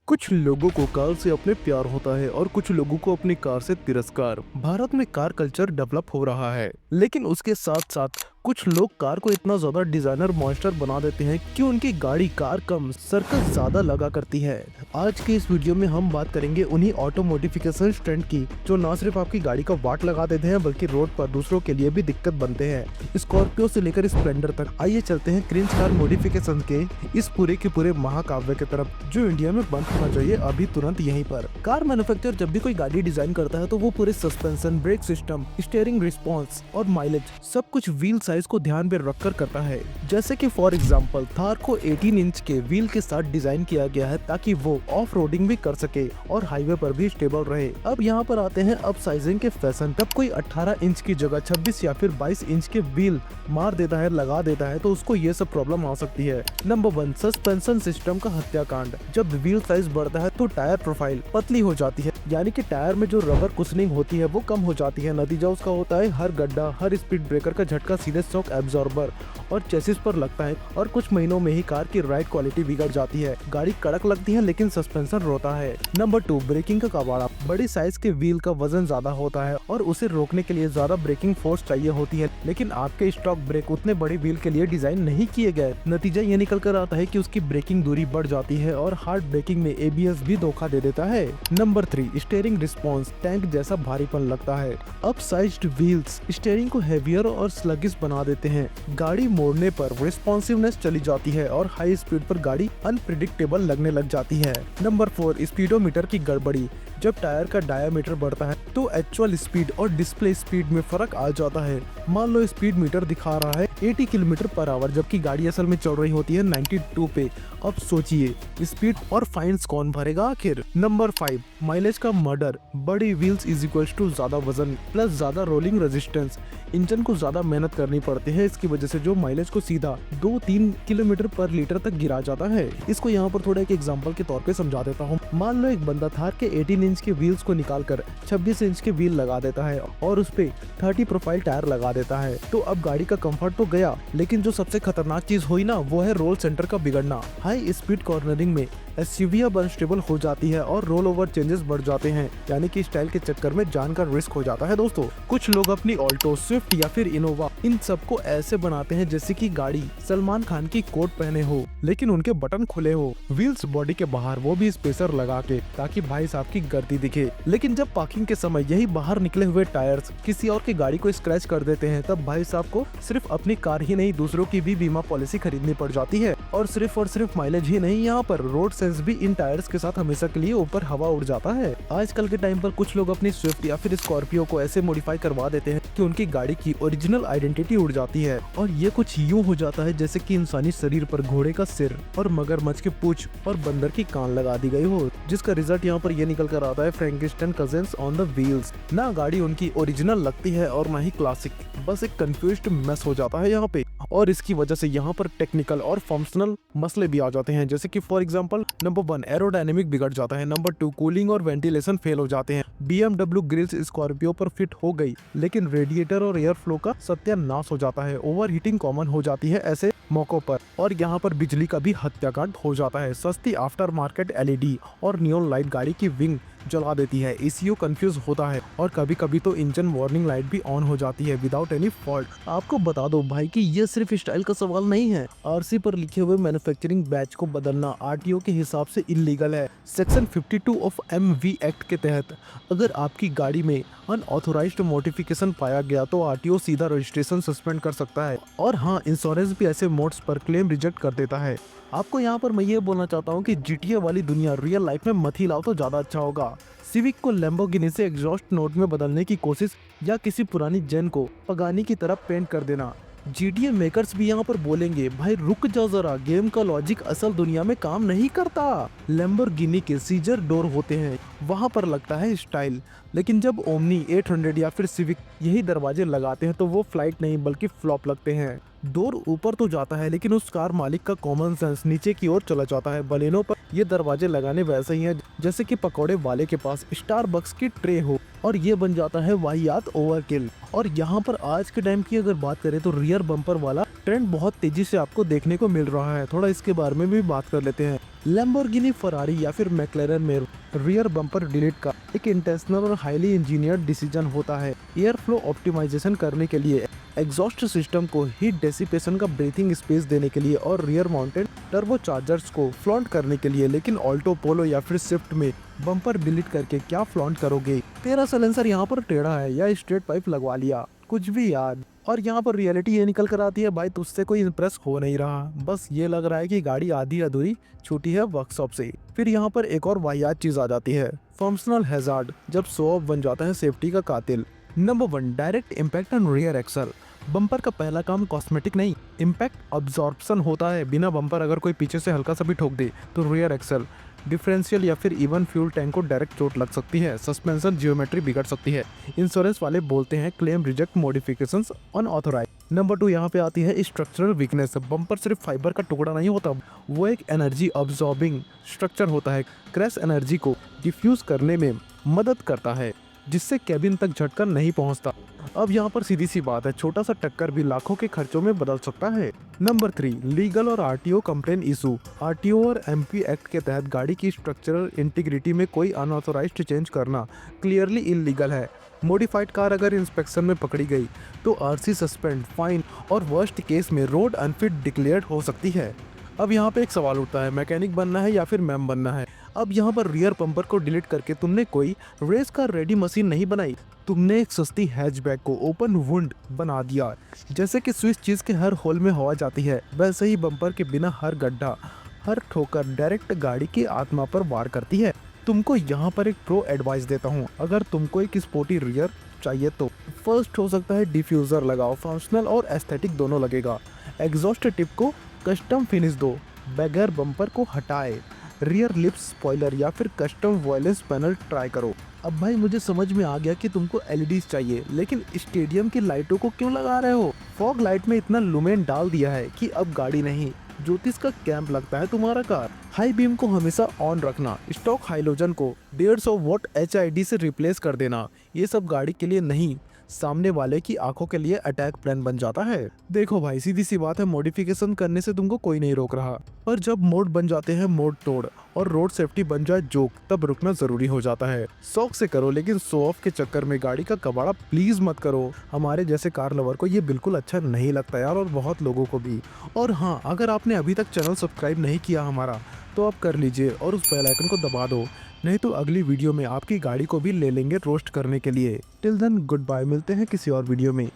कुछ लोगों को कार से अपने प्यार होता है और कुछ लोगों को अपनी कार से तिरस्कार। भारत में कार कल्चर डेवलप हो रहा है, लेकिन उसके साथ साथ कुछ लोग कार को इतना ज्यादा डिजाइनर मॉन्स्टर बना देते हैं कि उनकी गाड़ी कार कम सर्कस ज्यादा लगा करती है। आज के इस वीडियो में हम बात करेंगे उन्हीं ऑटो मॉडिफिकेशन ट्रेंड की जो न सिर्फ आपकी गाड़ी का वाट लगा देते हैं बल्कि रोड पर दूसरों के लिए भी दिक्कत बनते हैं। स्कॉर्पियो से लेकर स्प्लेंडर तक, आइए चलते हैं क्रिंज कार मॉडिफिकेशन के इस पूरे के पूरे महाकाव्य की तरफ जो इंडिया में बंद होना चाहिए अभी तुरंत यहीं पर। कार मैन्युफैक्चरर जब भी कोई गाड़ी डिजाइन करता है तो वो पूरे suspension, brake system, steering response और माइलेज सब कुछ व्हील साइज को ध्यान में रखकर करता है। जैसे कि फॉर एग्जांपल थार को 18 इंच के व्हील के साथ डिजाइन किया गया है ताकि वो ऑफ रोडिंग भी कर सके और हाईवे पर भी स्टेबल रहे। अब यहाँ पर आते हैं अप साइजिंग के फैशन। जब कोई 18 इंच की जगह 26 या फिर 22 इंच के व्हील मार देता है, लगा देता है, तो उसको ये सब प्रॉब्लम आ सकती है। नंबर 1, सस्पेंशन सिस्टम का हत्याकांड। जब व्हील साइज बढ़ता है तो टायर प्रोफाइल पतली हो जाती है, यानी कि टायर में जो रबर कुशनिंग होती है वो कम हो जाती है। नतीजा उसका होता है हर गड्ढा, हर स्पीड ब्रेकर का झटका सीधे शॉक एब्जॉर्बर और चेसिस पर लगता है और कुछ महीनों में ही कार की राइड क्वालिटी बिगड़ जाती है। गाड़ी कड़क लगती है लेकिन सस्पेंशन रोता है। नंबर 2, ब्रेकिंग का कबाड़ा। बड़ी साइज के व्हील का वजन ज्यादा होता है और उसे रोकने के लिए ज्यादा ब्रेकिंग फोर्स चाहिए होती है, लेकिन आपके स्टॉक ब्रेक उतने बड़ी व्हील के लिए डिजाइन नहीं किए गए। नतीजा ये निकल कर आता है कि उसकी ब्रेकिंग दूरी बढ़ जाती है और हार्ड ब्रेकिंग में एबीएस भी धोखा दे देता है। Number 3, steering response. टैंक जैसा भारीपन लगता है। अप साइज्ड व्हील्स स्टीयरिंग को हेवियर और स्लगिश बना देते हैं। गाड़ी मोड़ने पर रिस्पॉन्सिवनेस चली जाती है और हाई स्पीड पर गाड़ी अनप्रिडिक्टेबल लगने लग जाती है। नंबर 4, स्पीडोमीटर की गड़बड़ी। जब टायर का डायामीटर बढ़ता है तो एक्चुअल स्पीड और डिस्प्ले स्पीड में फर्क आ जाता है। मान लो स्पीड मीटर दिखा रहा है 80 किलोमीटर पर आवर जबकि गाड़ी असल में चल रही होती है 92 पे। अब सोचिए स्पीड और फाइन्स कौन भरेगा आखिर। नंबर 5, माइलेज का मर्डर। बड़ी व्हील्स इज इक्वल्स टू ज्यादा वजन प्लस ज्यादा रोलिंग रेजिस्टेंस। इंजन को ज्यादा मेहनत करनी पड़ती है, इसकी वजह से जो माइलेज को सीधा 2-3 किलोमीटर पर लीटर तक गिरा जाता है। इसको यहाँ पर थोड़ा एक एग्जांपल के तौर पे समझा देता हूँ। मान लो एक बंदा थार के 18 इंच के व्हील्स को निकालकर 26 इंच के व्हील लगा देता है और उस पे 30 प्रोफाइल टायर लगा देता है, तो अब गाड़ी का कंफर्ट तो गया, लेकिन जो सबसे खतरनाक चीज हुई ना वो है रोल सेंटर का बिगड़ना। हाई स्पीड कॉर्नरिंग में एसयूवी अब अनस्टेबल हो जाती है और रोल ओवर चेंजेस बढ़ जाते हैं, यानी कि स्टाइल के चक्कर में जान का रिस्क हो जाता है। दोस्तों, कुछ लोग अपनी ऑल्टो, स्विफ्ट या फिर इनोवा इन सबको ऐसे बनाते हैं जैसे कि गाड़ी सलमान खान की कोट पहने हो लेकिन उनके बटन खुले हो। व्हील्स बॉडी के बाहर, वो भी स्पेसर लगा के ताकि भाई साहब की गर्दी दिखे। लेकिन जब पार्किंग के समय यही बाहर निकले हुए टायर्स किसी और की गाड़ी को स्क्रैच कर देते हैं, तब भाई साहब को सिर्फ अपनी कार ही नहीं दूसरों की भी बीमा पॉलिसी खरीदनी पड़ जाती है। और सिर्फ माइलेज ही नहीं, यहाँ पर रोड सेंस भी इन टायर्स के साथ हमेशा के लिए ऊपर हवा उड़ जाता है। आजकल के टाइम पर कुछ लोग अपनी स्विफ्ट या फिर स्कॉर्पियो को ऐसे मॉडिफाई करवा देते हैं कि उनकी गाड़ी की ओरिजिनल आइडेंटिटी उड़ जाती है और ये कुछ यूं हो जाता है जैसे कि इंसानी शरीर पर घोड़े का सिर और मगरमच्छ के पूंछ और बंदर की कान लगा दी गई हो, जिसका रिजल्ट यहाँ पर ये निकल कर आता है फ्रैंकेस्टाइन कजिन्स ऑन द व्हील्स। ना गाड़ी उनकी ओरिजिनल लगती है और ना ही क्लासिक, बस एक कंफ्यूज्ड मेस हो जाता है यहाँ पे। और इसकी वजह से यहाँ पर टेक्निकल और फंक्शनल मसले भी आ जाते हैं, जैसे कि फॉर एग्जांपल नंबर 1, एरोडायनेमिक बिगड़ जाता है। नंबर 2, कूलिंग और वेंटिलेशन फेल हो जाते हैं। BMW ग्रिल्स स्कॉर्पियो पर फिट हो गई लेकिन रेडिएटर और एयर फ्लो का सत्यानाश हो जाता है। ओवर हीटिंग कॉमन हो जाती है ऐसे मौकों पर और यहाँ पर बिजली का भी हत्याकांड हो जाता है। सस्ती आफ्टर मार्केट LED और नियॉन लाइट गाड़ी की विंग जला देती है। ECU कंफ्यूज होता है और कभी कभी तो इंजन वार्निंग लाइट भी ऑन हो जाती है विदाउट एनी फॉल्ट। आपको बता दो भाई कि ये सिर्फ स्टाइल का सवाल नहीं है। RC पर लिखे हुए मैन्युफैक्चरिंग बैच को बदलना RTO के हिसाब से इलीगल है। सेक्शन 52 ऑफ MV एक्ट के तहत अगर आपकी गाड़ी में अनऑथोराइज्ड मॉडिफिकेशन पाया गया तो RTO सीधा रजिस्ट्रेशन सस्पेंड कर सकता है। और हाँ, इंश्योरेंस भी ऐसे मोड्स पर क्लेम रिजेक्ट कर देता है। आपको यहाँ पर मैं ये बोलना चाहता हूँ कि GTA वाली दुनिया रियल लाइफ में मत ही लाओ तो ज्यादा अच्छा होगा। सिविक को लैम्बोर्गिनी से एग्जॉस्ट नोट में बदलने की कोशिश या किसी पुरानी जेन को पगानी की तरह पेंट कर देना। GTA मेकर्स भी यहाँ पर बोलेंगे भाई रुक जाओ जरा, गेम का लॉजिक असल दुनिया में काम नहीं करता। लैम्बोर्गिनी के सीजर डोर होते हैं, वहाँ पर लगता है स्टाइल, लेकिन जब ओमनी 800 या फिर सिविक यही दरवाजे लगाते हैं तो वो फ्लाइट नहीं बल्कि फ्लॉप लगते हैं। डोर ऊपर तो जाता है लेकिन उस कार मालिक का कॉमन सेंस नीचे की ओर चला जाता है। बलेनो पर ये दरवाजे लगाने वैसे ही हैं जैसे कि पकौड़े वाले के पास स्टारबक्स की ट्रे हो और ये बन जाता है वाहियात ओवरकिल। और यहाँ पर आज के टाइम की अगर बात करें तो रियर बम्पर वाला ट्रेंड बहुत तेजी से आपको देखने को मिल रहा है। थोड़ा इसके बारे में भी बात कर लेते हैं। लैम्बोर्गिनी, फरारी या फिर मैक्लेरन में रियर बम्पर डिलीट का एक इंटेंशनल और हाईली इंजीनियर्ड डिसीजन होता है। एयर फ्लो ऑप्टिमाइजेशन करने के लिए, एग्जॉस्ट सिस्टम को हीट डेसिपेशन का ब्रीथिंग स्पेस देने के लिए और रियर माउंटेड टर्बो चार्जर्स को फ्लॉन्ट करने के लिए। लेकिन ऑल्टो, पोलो या फिर स्विफ्ट में बम्पर डिलीट करके क्या फ्लॉन्ट करोगे? तेरा साइलेंसर यहाँ पर टेढ़ा है या स्ट्रेट पाइप लगवा लिया, कुछ भी यार। और यहाँ पर रियलिटी ये निकल कर आती है भाई, तुझसे कोई इम्प्रेस हो नहीं रहा, बस ये लग रहा है कि गाड़ी आधी अधूरी छूटी है वर्कशॉप से। फिर यहाँ पर एक और वाहियात चीज आ जाती है, फंक्शनल हैजार्ड, जब शो ऑफ बन जाता है सेफ्टी का कातिल। Number 1, direct impact on rear axle. Bumper का पहला काम कॉस्मेटिक नहीं, इम्पैक्ट अब्जॉर्प्शन होता है। बिना बम्पर अगर कोई पीछे से हल्का सा भी ठोक दे तो रियर एक्सल, डिफरेंशियल या फिर इवन फ्यूल टैंक को डायरेक्ट चोट लग सकती है। सस्पेंशन जियोमेट्री बिगड़ सकती है। इंश्योरेंस वाले बोलते हैं claim reject modifications unauthorised. Number 2 यहाँ पे आती है स्ट्रक्चरल वीकनेस। बम्पर सिर्फ फाइबर का टुकड़ा नहीं होता, वो एक एनर्जी अब्जॉर्बिंग स्ट्रक्चर होता है। क्रैश एनर्जी को डिफ्यूज करने में मदद करता है, जिससे कैबिन तक झटका नहीं पहुंचता। अब यहाँ पर सीधी सी बात है, छोटा सा टक्कर भी लाखों के खर्चों में बदल सकता है। नंबर 3, लीगल और आरटीओ कंप्लेन इशू। आरटीओ और एमपी एक्ट के तहत गाड़ी की स्ट्रक्चरल इंटीग्रिटी में कोई अनऑथोराइज्ड चेंज करना क्लियरली इलीगल है। मॉडिफाइड कार अगर इंस्पेक्शन में पकड़ी गई तो आरसी सस्पेंड, फाइन और वर्स्ट केस में रोड अनफिट डिक्लेयर्ड हो सकती है। अब यहाँ पे एक सवाल उठता है, मैकेनिक बनना है या फिर मैम बनना है? अब यहाँ पर रियर बम्पर को डिलीट करके तुमने कोई रेस कार रेडी मशीन नहीं बनाई, तुमने एक सस्ती हैचबैक को ओपन वुंड बना दिया। जैसे कि स्विच चीज के हर होल में हवा जाती है, वैसे ही बम्पर के बिना हर गड्ढा, हर ठोकर डायरेक्ट गाड़ी की आत्मा पर वार करती है। तुमको यहाँ पर एक प्रो एडवाइस देता हूँ, अगर तुमको एक स्पोर्टी रियर चाहिए तो फर्स्ट हो सकता है डिफ्यूजर लगाओ, फंक्शनल और एस्थेटिक दोनों लगेगा। एग्जॉस्ट टिप को कस्टम फिनिश दो, बगैर बम्पर को हटाए। रियर लिप्स स्पॉइलर या फिर कस्टम वॉयलेंस पैनल ट्राई करो। अब भाई मुझे समझ में आ गया कि तुमको एलईडीज चाहिए, लेकिन स्टेडियम की लाइटों को क्यों लगा रहे हो? फॉग लाइट में इतना लुमेन डाल दिया है कि अब गाड़ी नहीं, ज्योतिष का कैंप लगता है तुम्हारा कार। हाई बीम को हमेशा ऑन रखना, स्टॉक हाइलोजन को 150 वॉट HID से रिप्लेस कर देना, ये सब गाड़ी के लिए नहीं, सामने वाले की आंखों के लिए अटैक प्लान बन जाता है। देखो भाई, सीधी सी बात है, मॉडिफिकेशन करने से तुमको कोई नहीं रोक रहा, पर जब मोड बन जाते हैं मोड तोड़ और रोड सेफ्टी बन जाए जोक, तब रुकना जरूरी हो जाता है। शौक से करो, लेकिन शो ऑफ के चक्कर में गाड़ी का कबाड़ा प्लीज मत करो। हमारे जैसे कार लवर को ये बिल्कुल अच्छा नहीं लगता यार, और बहुत लोगों को भी। और हाँ, अगर आपने अभी तक चैनल सब्सक्राइब नहीं किया हमारा, तो आप कर लीजिए और उस बेल आइकन को दबा दो, नहीं तो अगली वीडियो में आपकी गाड़ी को भी ले लेंगे रोस्ट करने के लिए। टिल देन गुड बाय, मिलते हैं किसी और वीडियो में।